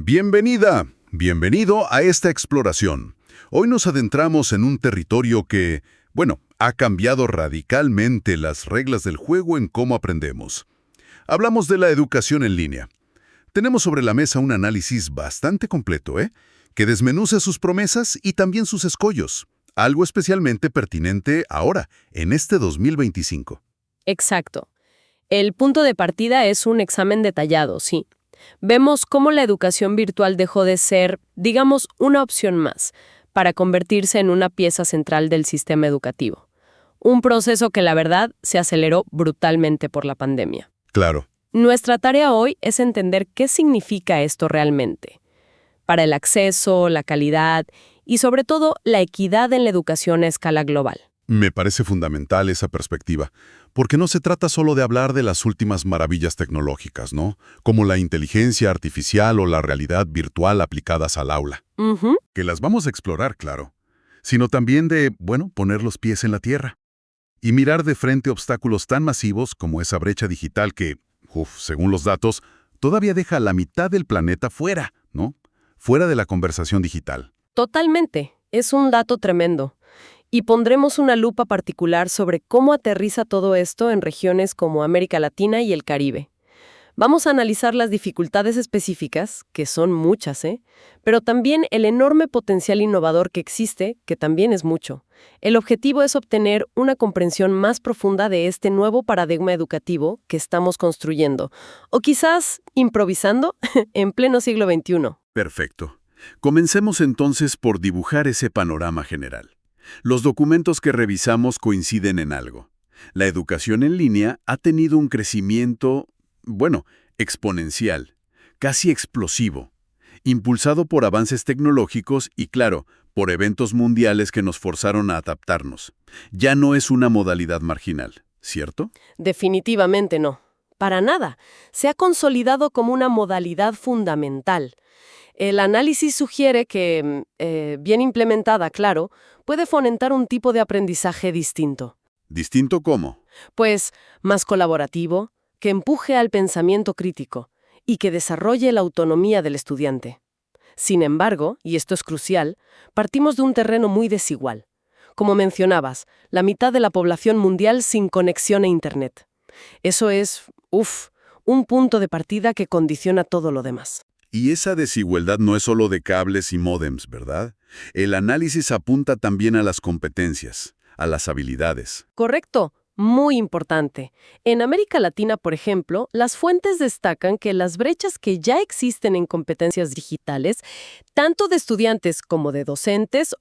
Bienvenida, bienvenido a esta exploración. Hoy nos adentramos en un territorio que, ha cambiado radicalmente las reglas del juego en cómo aprendemos. Hablamos de la educación en línea. Tenemos sobre la mesa un análisis bastante completo, que desmenuza sus promesas y también sus escollos. Algo especialmente pertinente ahora, en este 2025. Exacto. El punto de partida es un examen detallado, sí. Vemos cómo la educación virtual dejó de ser, digamos, una opción más, para convertirse en una pieza central del sistema educativo. Un proceso que, la verdad, se aceleró brutalmente por la pandemia. Claro. Nuestra tarea hoy es entender qué significa esto realmente, para el acceso, la calidad y, sobre todo, la equidad en la educación a escala global. Me parece fundamental esa perspectiva, porque no se trata solo de hablar de las últimas maravillas tecnológicas, ¿no? Como la inteligencia artificial o la realidad virtual aplicadas al aula. Que las vamos a explorar, claro. Sino también de, poner los pies en la tierra. Y mirar de frente obstáculos tan masivos como esa brecha digital que, según los datos, todavía deja a la mitad del planeta fuera, ¿no? Fuera de la conversación digital. Totalmente. Es un dato tremendo. Y pondremos una lupa particular sobre cómo aterriza todo esto en regiones como América Latina y el Caribe. Vamos a analizar las dificultades específicas, que son muchas, pero también el enorme potencial innovador que existe, que también es mucho. El objetivo es obtener una comprensión más profunda de este nuevo paradigma educativo que estamos construyendo, o quizás improvisando en pleno siglo XXI. Perfecto. Comencemos entonces por dibujar ese panorama general. Los documentos que revisamos coinciden en algo. La educación en línea ha tenido un crecimiento, exponencial, casi explosivo, impulsado por avances tecnológicos y, claro, por eventos mundiales que nos forzaron a adaptarnos. Ya no es una modalidad marginal, ¿cierto? Definitivamente no. Para nada. Se ha consolidado como una modalidad fundamental. El análisis sugiere que, bien implementada, claro, puede fomentar un tipo de aprendizaje distinto. ¿Distinto cómo? Pues más colaborativo, que empuje al pensamiento crítico y que desarrolle la autonomía del estudiante. Sin embargo, y esto es crucial, partimos de un terreno muy desigual. Como mencionabas, la mitad de la población mundial sin conexión a Internet. Eso es, un punto de partida que condiciona todo lo demás. Y esa desigualdad no es solo de cables y módems, ¿verdad? El análisis apunta también a las competencias, a las habilidades. Correcto, muy importante. En América Latina, por ejemplo, las fuentes destacan que las brechas que ya existen en competencias digitales, tanto de estudiantes como de docentes,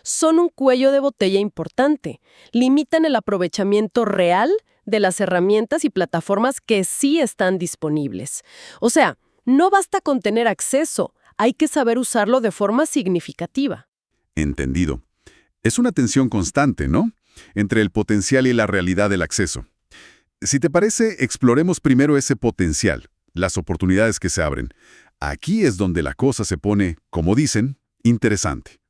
son un cuello de botella importante. Limitan el aprovechamiento real de las herramientas y plataformas que sí están disponibles. O sea, no basta con tener acceso, hay que saber usarlo de forma significativa. Entendido. Es una tensión constante, ¿no? Entre el potencial y la realidad del acceso. Si te parece, exploremos primero ese potencial, las oportunidades que se abren. Aquí es donde la cosa se pone, como dicen, interesante.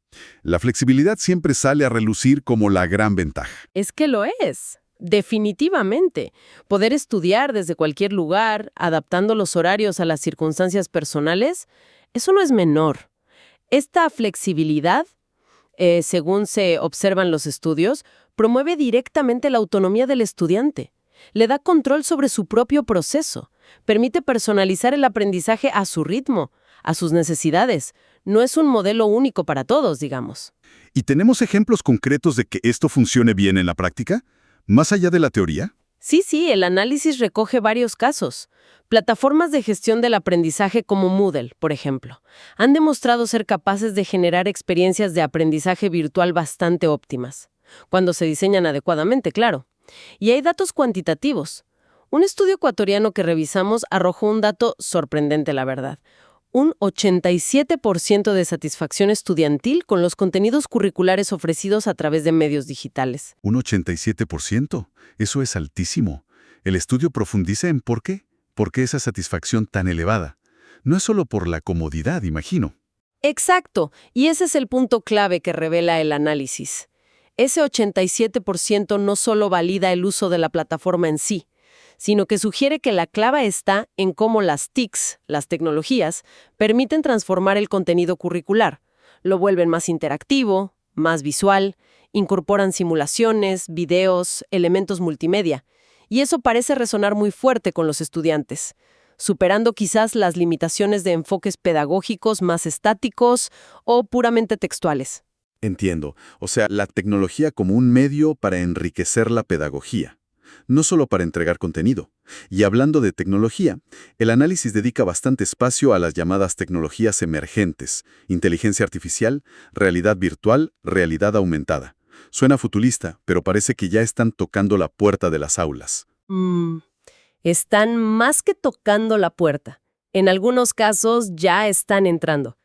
La flexibilidad siempre sale a relucir como la gran ventaja. Es que lo es. Definitivamente. Poder estudiar desde cualquier lugar, adaptando los horarios a las circunstancias personales, eso no es menor. Esta flexibilidad, según se observan los estudios, promueve directamente la autonomía del estudiante. Le da control sobre su propio proceso. Permite personalizar el aprendizaje a su ritmo, a sus necesidades. No es un modelo único para todos, digamos. ¿Y tenemos ejemplos concretos de que esto funcione bien en la práctica? ¿Más allá de la teoría? Sí, el análisis recoge varios casos. Plataformas de gestión del aprendizaje como Moodle, por ejemplo, han demostrado ser capaces de generar experiencias de aprendizaje virtual bastante óptimas, cuando se diseñan adecuadamente, claro. Y hay datos cuantitativos. Un estudio ecuatoriano que revisamos arrojó un dato sorprendente, la verdad. Un 87% de satisfacción estudiantil con los contenidos curriculares ofrecidos a través de medios digitales. Un 87%. Eso es altísimo. El estudio profundiza en por qué. ¿Por qué esa satisfacción tan elevada? No es solo por la comodidad, imagino. Exacto, y ese es el punto clave que revela el análisis. Ese 87% no solo valida el uso de la plataforma en sí, sino que sugiere que la clave está en cómo las TICs, las tecnologías, permiten transformar el contenido curricular. Lo vuelven más interactivo, más visual, incorporan simulaciones, videos, elementos multimedia. Y eso parece resonar muy fuerte con los estudiantes, superando quizás las limitaciones de enfoques pedagógicos más estáticos o puramente textuales. Entiendo. O sea, la tecnología como un medio para enriquecer la pedagogía, no solo para entregar contenido. Y hablando de tecnología, el análisis dedica bastante espacio a las llamadas tecnologías emergentes, inteligencia artificial, realidad virtual, realidad aumentada. Suena futurista, pero parece que ya están tocando la puerta de las aulas. Están más que tocando la puerta. En algunos casos ya están entrando.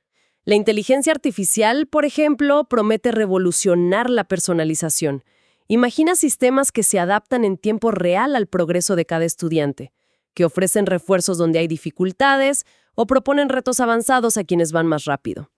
La inteligencia artificial, por ejemplo, promete revolucionar la personalización. Imagina sistemas que se adaptan en tiempo real al progreso de cada estudiante, que ofrecen refuerzos donde hay dificultades o proponen retos avanzados a quienes van más rápido.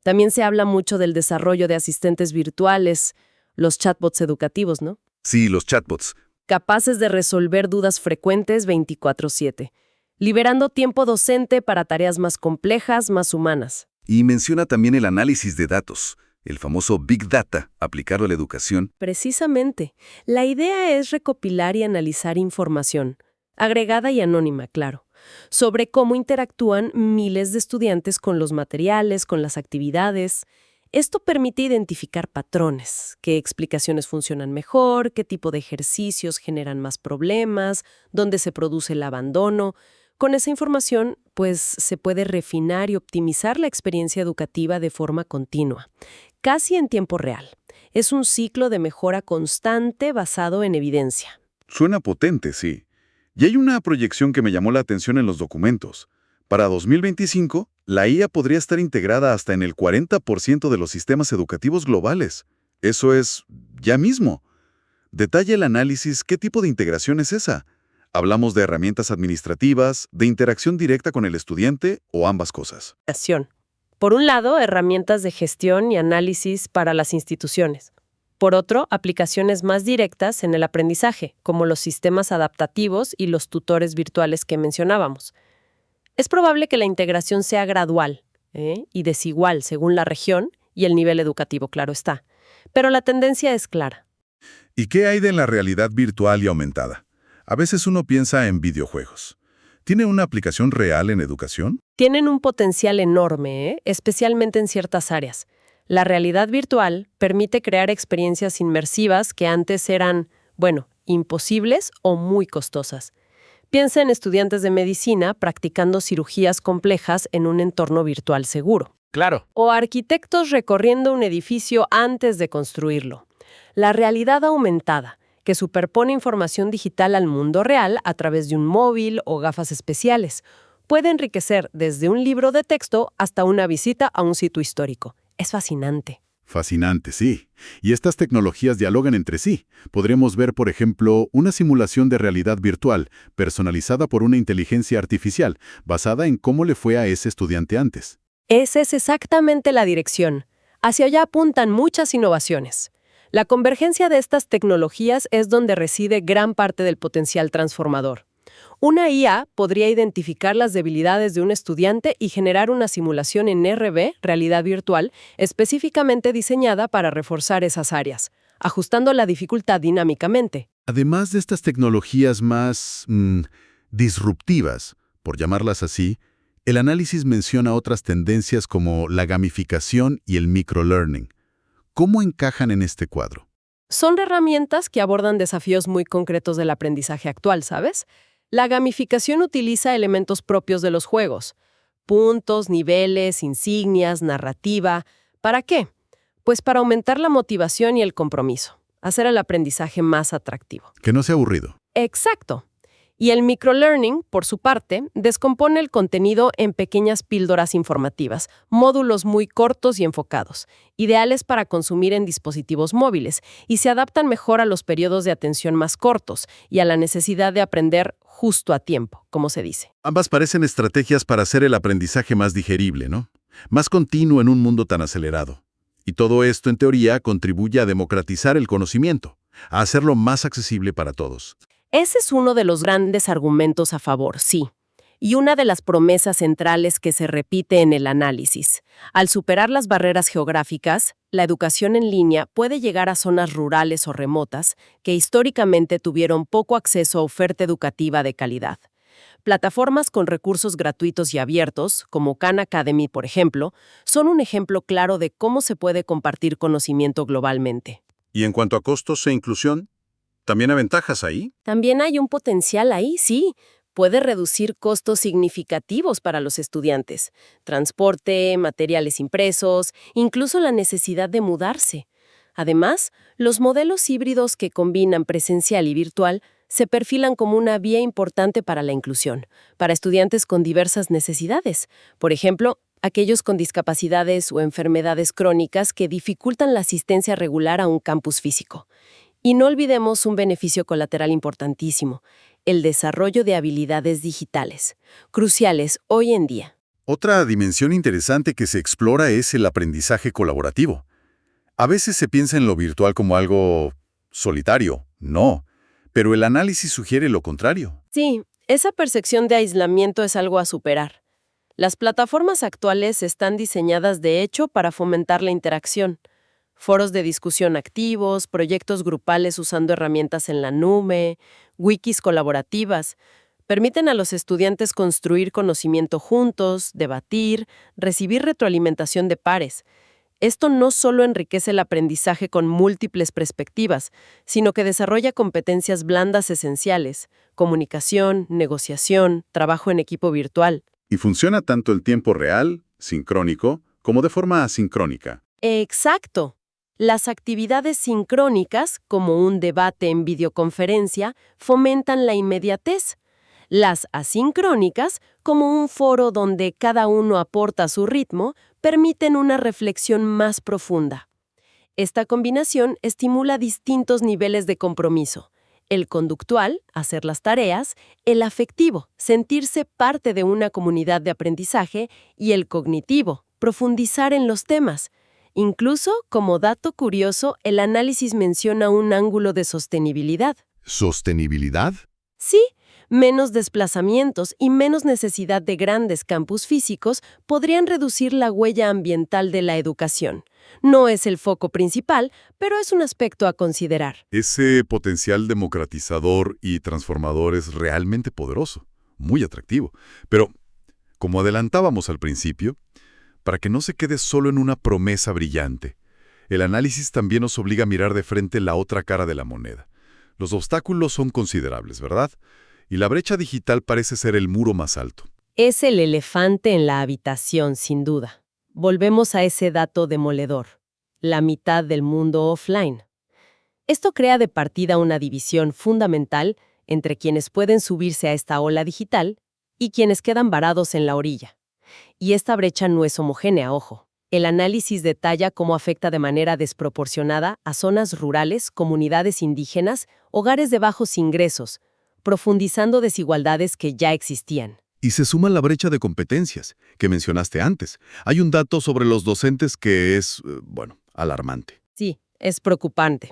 También se habla mucho del desarrollo de asistentes virtuales, los chatbots educativos, ¿no? Sí, los chatbots. Capaces de resolver dudas frecuentes 24/7, liberando tiempo docente para tareas más complejas, más humanas. Y menciona también el análisis de datos, el famoso Big Data, aplicado a la educación. Precisamente, la idea es recopilar y analizar información, agregada y anónima, claro, sobre cómo interactúan miles de estudiantes con los materiales, con las actividades. Esto permite identificar patrones, qué explicaciones funcionan mejor, qué tipo de ejercicios generan más problemas, dónde se produce el abandono. Con esa información, pues, se puede refinar y optimizar la experiencia educativa de forma continua, casi en tiempo real. Es un ciclo de mejora constante basado en evidencia. Suena potente, sí. Y hay una proyección que me llamó la atención en los documentos. Para 2025, la IA podría estar integrada hasta en el 40% de los sistemas educativos globales. Eso es ya mismo. Detalla el análisis qué tipo de integración es esa. ¿Hablamos de herramientas administrativas, de interacción directa con el estudiante o ambas cosas? Por un lado, herramientas de gestión y análisis para las instituciones. Por otro, aplicaciones más directas en el aprendizaje, como los sistemas adaptativos y los tutores virtuales que mencionábamos. Es probable que la integración sea gradual y desigual según la región y el nivel educativo, claro está. Pero la tendencia es clara. ¿Y qué hay de la realidad virtual y aumentada? A veces uno piensa en videojuegos. ¿Tiene una aplicación real en educación? Tienen un potencial enorme, especialmente en ciertas áreas. La realidad virtual permite crear experiencias inmersivas que antes eran, imposibles o muy costosas. Piensa en estudiantes de medicina practicando cirugías complejas en un entorno virtual seguro. Claro. O arquitectos recorriendo un edificio antes de construirlo. La realidad aumentada, que superpone información digital al mundo real a través de un móvil o gafas especiales, puede enriquecer desde un libro de texto hasta una visita a un sitio histórico. Es fascinante. Fascinante, sí. Y estas tecnologías dialogan entre sí. Podremos ver, por ejemplo, una simulación de realidad virtual, personalizada por una inteligencia artificial, basada en cómo le fue a ese estudiante antes. Esa es exactamente la dirección. Hacia allá apuntan muchas innovaciones. La convergencia de estas tecnologías es donde reside gran parte del potencial transformador. Una IA podría identificar las debilidades de un estudiante y generar una simulación en RV, realidad virtual, específicamente diseñada para reforzar esas áreas, ajustando la dificultad dinámicamente. Además de estas tecnologías más disruptivas, por llamarlas así, el análisis menciona otras tendencias como la gamificación y el microlearning. ¿Cómo encajan en este cuadro? Son herramientas que abordan desafíos muy concretos del aprendizaje actual, ¿sabes? La gamificación utiliza elementos propios de los juegos. Puntos, niveles, insignias, narrativa. ¿Para qué? Pues para aumentar la motivación y el compromiso. Hacer el aprendizaje más atractivo. Que no sea aburrido. Exacto. Y el microlearning, por su parte, descompone el contenido en pequeñas píldoras informativas, módulos muy cortos y enfocados, ideales para consumir en dispositivos móviles, y se adaptan mejor a los periodos de atención más cortos y a la necesidad de aprender justo a tiempo, como se dice. Ambas parecen estrategias para hacer el aprendizaje más digerible, ¿no? Más continuo en un mundo tan acelerado. Y todo esto, en teoría, contribuye a democratizar el conocimiento, a hacerlo más accesible para todos. Ese es uno de los grandes argumentos a favor, sí. Y una de las promesas centrales que se repite en el análisis. Al superar las barreras geográficas, la educación en línea puede llegar a zonas rurales o remotas que históricamente tuvieron poco acceso a oferta educativa de calidad. Plataformas con recursos gratuitos y abiertos, como Khan Academy, por ejemplo, son un ejemplo claro de cómo se puede compartir conocimiento globalmente. Y en cuanto a costos e inclusión, ¿también hay ventajas ahí? También hay un potencial ahí, sí. Puede reducir costos significativos para los estudiantes. Transporte, materiales impresos, incluso la necesidad de mudarse. Además, los modelos híbridos que combinan presencial y virtual se perfilan como una vía importante para la inclusión, para estudiantes con diversas necesidades. Por ejemplo, aquellos con discapacidades o enfermedades crónicas que dificultan la asistencia regular a un campus físico. Y no olvidemos un beneficio colateral importantísimo, el desarrollo de habilidades digitales, cruciales hoy en día. Otra dimensión interesante que se explora es el aprendizaje colaborativo. A veces se piensa en lo virtual como algo solitario. No, pero el análisis sugiere lo contrario. Sí, esa percepción de aislamiento es algo a superar. Las plataformas actuales están diseñadas de hecho para fomentar la interacción. Foros de discusión activos, proyectos grupales usando herramientas en la nube, wikis colaborativas, permiten a los estudiantes construir conocimiento juntos, debatir, recibir retroalimentación de pares. Esto no solo enriquece el aprendizaje con múltiples perspectivas, sino que desarrolla competencias blandas esenciales: comunicación, negociación, trabajo en equipo virtual. Y funciona tanto en tiempo real, sincrónico, como de forma asincrónica. Exacto. Las actividades sincrónicas, como un debate en videoconferencia, fomentan la inmediatez. Las asincrónicas, como un foro donde cada uno aporta a su ritmo, permiten una reflexión más profunda. Esta combinación estimula distintos niveles de compromiso: el conductual, hacer las tareas; el afectivo, sentirse parte de una comunidad de aprendizaje; y el cognitivo, profundizar en los temas. Incluso, como dato curioso, el análisis menciona un ángulo de sostenibilidad. ¿Sostenibilidad? Sí, menos desplazamientos y menos necesidad de grandes campus físicos podrían reducir la huella ambiental de la educación. No es el foco principal, pero es un aspecto a considerar. Ese potencial democratizador y transformador es realmente poderoso, muy atractivo. Pero, como adelantábamos al principio, para que no se quede solo en una promesa brillante, el análisis también nos obliga a mirar de frente la otra cara de la moneda. Los obstáculos son considerables, ¿verdad? Y la brecha digital parece ser el muro más alto. Es el elefante en la habitación, sin duda. Volvemos a ese dato demoledor: la mitad del mundo offline. Esto crea de partida una división fundamental entre quienes pueden subirse a esta ola digital y quienes quedan varados en la orilla. Y esta brecha no es homogénea, ojo. El análisis detalla cómo afecta de manera desproporcionada a zonas rurales, comunidades indígenas, hogares de bajos ingresos, profundizando desigualdades que ya existían. Y se suma la brecha de competencias, que mencionaste antes. Hay un dato sobre los docentes que es, alarmante. Sí, es preocupante.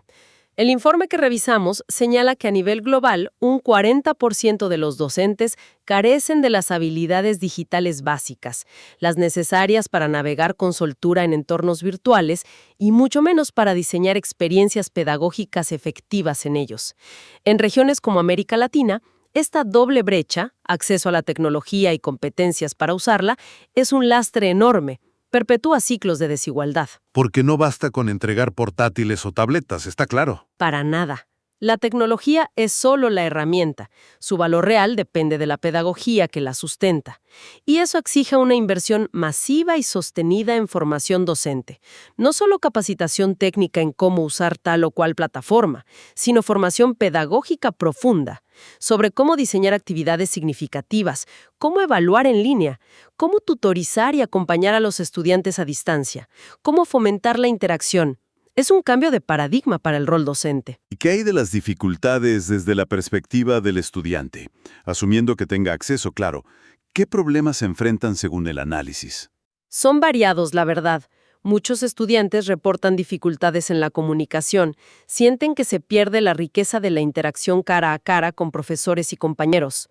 El informe que revisamos señala que a nivel global, un 40% de los docentes carecen de las habilidades digitales básicas, las necesarias para navegar con soltura en entornos virtuales y mucho menos para diseñar experiencias pedagógicas efectivas en ellos. En regiones como América Latina, esta doble brecha, acceso a la tecnología y competencias para usarla, es un lastre enorme. Perpetúa ciclos de desigualdad. Porque no basta con entregar portátiles o tabletas, está claro. Para nada. La tecnología es solo la herramienta. Su valor real depende de la pedagogía que la sustenta. Y eso exige una inversión masiva y sostenida en formación docente. No solo capacitación técnica en cómo usar tal o cual plataforma, sino formación pedagógica profunda sobre cómo diseñar actividades significativas, cómo evaluar en línea, cómo tutorizar y acompañar a los estudiantes a distancia, cómo fomentar la interacción. Es un cambio de paradigma para el rol docente. ¿Y qué hay de las dificultades desde la perspectiva del estudiante? Asumiendo que tenga acceso, claro. ¿Qué problemas se enfrentan según el análisis? Son variados, la verdad. Muchos estudiantes reportan dificultades en la comunicación, sienten que se pierde la riqueza de la interacción cara a cara con profesores y compañeros.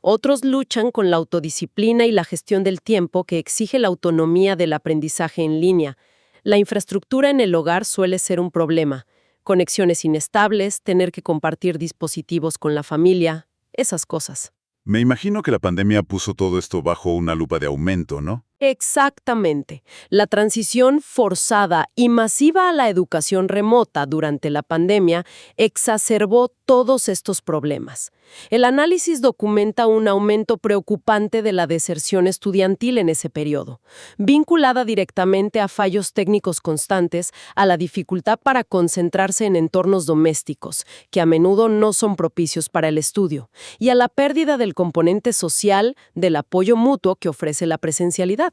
Otros luchan con la autodisciplina y la gestión del tiempo que exige la autonomía del aprendizaje en línea. La infraestructura en el hogar suele ser un problema. Conexiones inestables, tener que compartir dispositivos con la familia, esas cosas. Me imagino que la pandemia puso todo esto bajo una lupa de aumento, ¿no? Exactamente. La transición forzada y masiva a la educación remota durante la pandemia exacerbó todos estos problemas. El análisis documenta un aumento preocupante de la deserción estudiantil en ese periodo, vinculada directamente a fallos técnicos constantes, a la dificultad para concentrarse en entornos domésticos, que a menudo no son propicios para el estudio, y a la pérdida del componente social del apoyo mutuo que ofrece la presencialidad.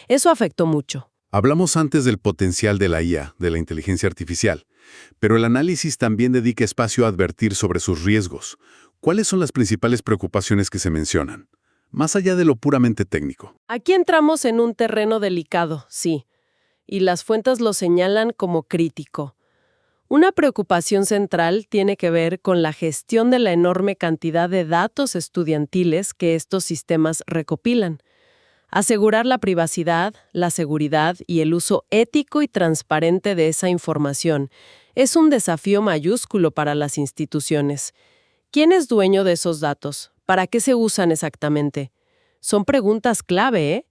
Eso afectó mucho. Hablamos antes del potencial de la IA, de la inteligencia artificial, pero el análisis también dedica espacio a advertir sobre sus riesgos. ¿Cuáles son las principales preocupaciones que se mencionan? Más allá de lo puramente técnico. Aquí entramos en un terreno delicado, sí, y las fuentes lo señalan como crítico. Una preocupación central tiene que ver con la gestión de la enorme cantidad de datos estudiantiles que estos sistemas recopilan. Asegurar la privacidad, la seguridad y el uso ético y transparente de esa información es un desafío mayúsculo para las instituciones. ¿Quién es dueño de esos datos? ¿Para qué se usan exactamente? Son preguntas clave,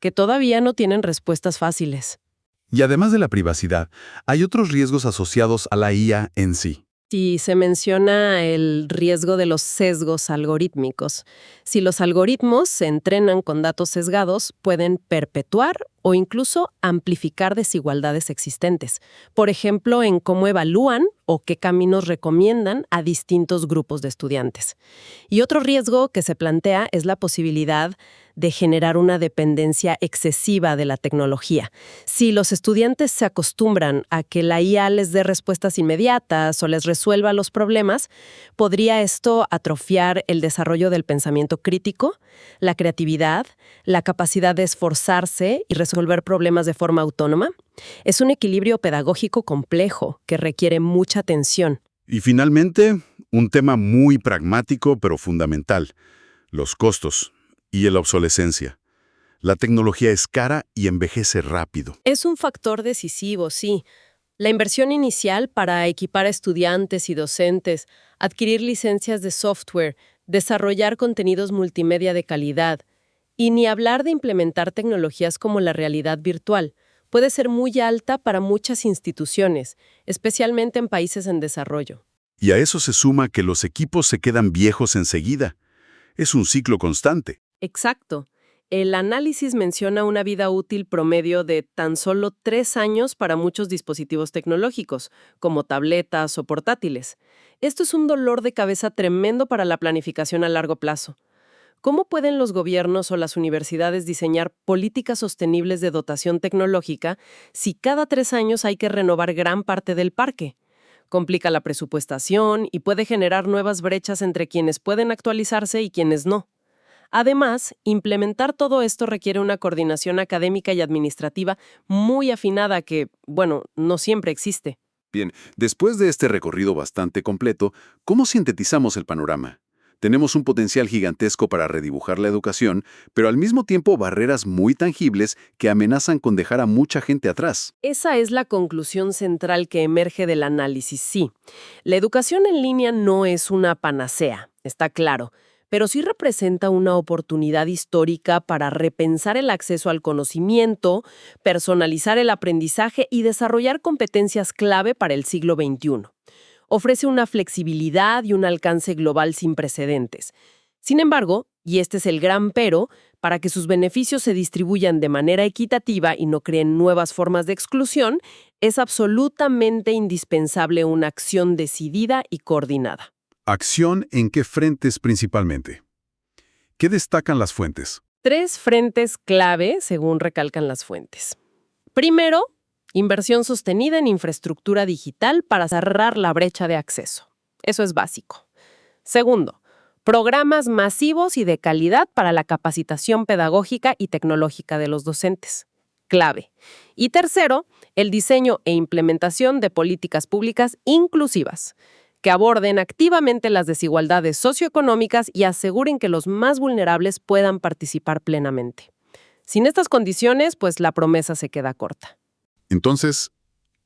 que todavía no tienen respuestas fáciles. Y además de la privacidad, hay otros riesgos asociados a la IA en sí. Si se menciona el riesgo de los sesgos algorítmicos. Si los algoritmos se entrenan con datos sesgados, pueden perpetuar o incluso amplificar desigualdades existentes. Por ejemplo, en cómo evalúan o qué caminos recomiendan a distintos grupos de estudiantes. Y otro riesgo que se plantea es la posibilidad de generar una dependencia excesiva de la tecnología. Si los estudiantes se acostumbran a que la IA les dé respuestas inmediatas o les resuelva los problemas, podría esto atrofiar el desarrollo del pensamiento crítico, la creatividad, la capacidad de esforzarse y resolver problemas de forma autónoma. Es un equilibrio pedagógico complejo que requiere mucha atención. Y finalmente, un tema muy pragmático pero fundamental: los costos y la obsolescencia. La tecnología es cara y envejece rápido. Es un factor decisivo, sí. La inversión inicial para equipar a estudiantes y docentes, adquirir licencias de software, desarrollar contenidos multimedia de calidad, y ni hablar de implementar tecnologías como la realidad virtual, puede ser muy alta para muchas instituciones, especialmente en países en desarrollo. Y a eso se suma que los equipos se quedan viejos enseguida. Es un ciclo constante. Exacto. El análisis menciona una vida útil promedio de tan solo 3 años para muchos dispositivos tecnológicos, como tabletas o portátiles. Esto es un dolor de cabeza tremendo para la planificación a largo plazo. ¿Cómo pueden los gobiernos o las universidades diseñar políticas sostenibles de dotación tecnológica si cada 3 años hay que renovar gran parte del parque? Complica la presupuestación y puede generar nuevas brechas entre quienes pueden actualizarse y quienes no. Además, implementar todo esto requiere una coordinación académica y administrativa muy afinada que, no siempre existe. Bien, después de este recorrido bastante completo, ¿cómo sintetizamos el panorama? Tenemos un potencial gigantesco para redibujar la educación, pero al mismo tiempo barreras muy tangibles que amenazan con dejar a mucha gente atrás. Esa es la conclusión central que emerge del análisis, sí. La educación en línea no es una panacea, está claro, pero sí representa una oportunidad histórica para repensar el acceso al conocimiento, personalizar el aprendizaje y desarrollar competencias clave para el siglo XXI. Ofrece una flexibilidad y un alcance global sin precedentes. Sin embargo, y este es el gran pero, para que sus beneficios se distribuyan de manera equitativa y no creen nuevas formas de exclusión, es absolutamente indispensable una acción decidida y coordinada. ¿Acción en qué frentes principalmente? ¿Qué destacan las fuentes? 3 frentes clave, según recalcan las fuentes. Primero, inversión sostenida en infraestructura digital para cerrar la brecha de acceso. Eso es básico. Segundo, programas masivos y de calidad para la capacitación pedagógica y tecnológica de los docentes. clave. Y tercero, el diseño e implementación de políticas públicas inclusivas, que aborden activamente las desigualdades socioeconómicas y aseguren que los más vulnerables puedan participar plenamente. Sin estas condiciones, pues la promesa se queda corta. Entonces,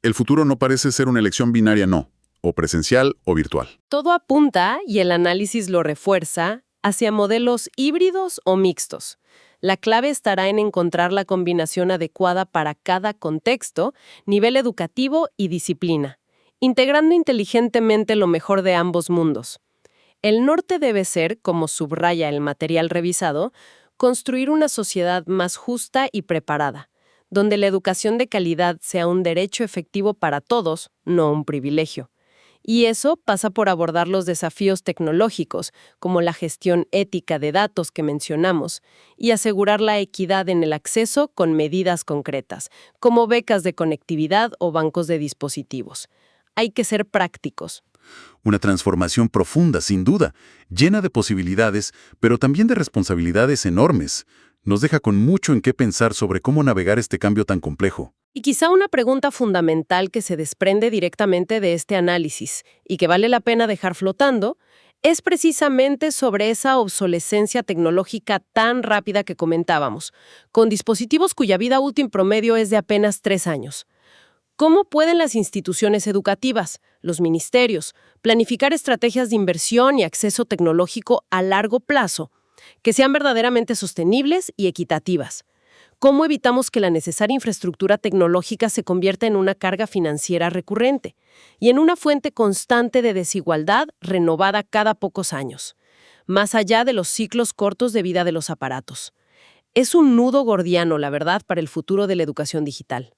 el futuro no parece ser una elección binaria, no, o presencial o virtual. Todo apunta, y el análisis lo refuerza, hacia modelos híbridos o mixtos. La clave estará en encontrar la combinación adecuada para cada contexto, nivel educativo y disciplina, integrando inteligentemente lo mejor de ambos mundos. El norte debe ser, como subraya el material revisado, construir una sociedad más justa y preparada, donde la educación de calidad sea un derecho efectivo para todos, no un privilegio. Y eso pasa por abordar los desafíos tecnológicos, como la gestión ética de datos que mencionamos, y asegurar la equidad en el acceso con medidas concretas, como becas de conectividad o bancos de dispositivos. Hay que ser prácticos. Una transformación profunda, sin duda, llena de posibilidades, pero también de responsabilidades enormes. Nos deja con mucho en qué pensar sobre cómo navegar este cambio tan complejo. Y quizá una pregunta fundamental que se desprende directamente de este análisis y que vale la pena dejar flotando es precisamente sobre esa obsolescencia tecnológica tan rápida que comentábamos, con dispositivos cuya vida útil promedio es de apenas 3 años. ¿Cómo pueden las instituciones educativas, los ministerios, planificar estrategias de inversión y acceso tecnológico a largo plazo que sean verdaderamente sostenibles y equitativas? ¿Cómo evitamos que la necesaria infraestructura tecnológica se convierta en una carga financiera recurrente y en una fuente constante de desigualdad renovada cada pocos años, más allá de los ciclos cortos de vida de los aparatos? Es un nudo gordiano, la verdad, para el futuro de la educación digital.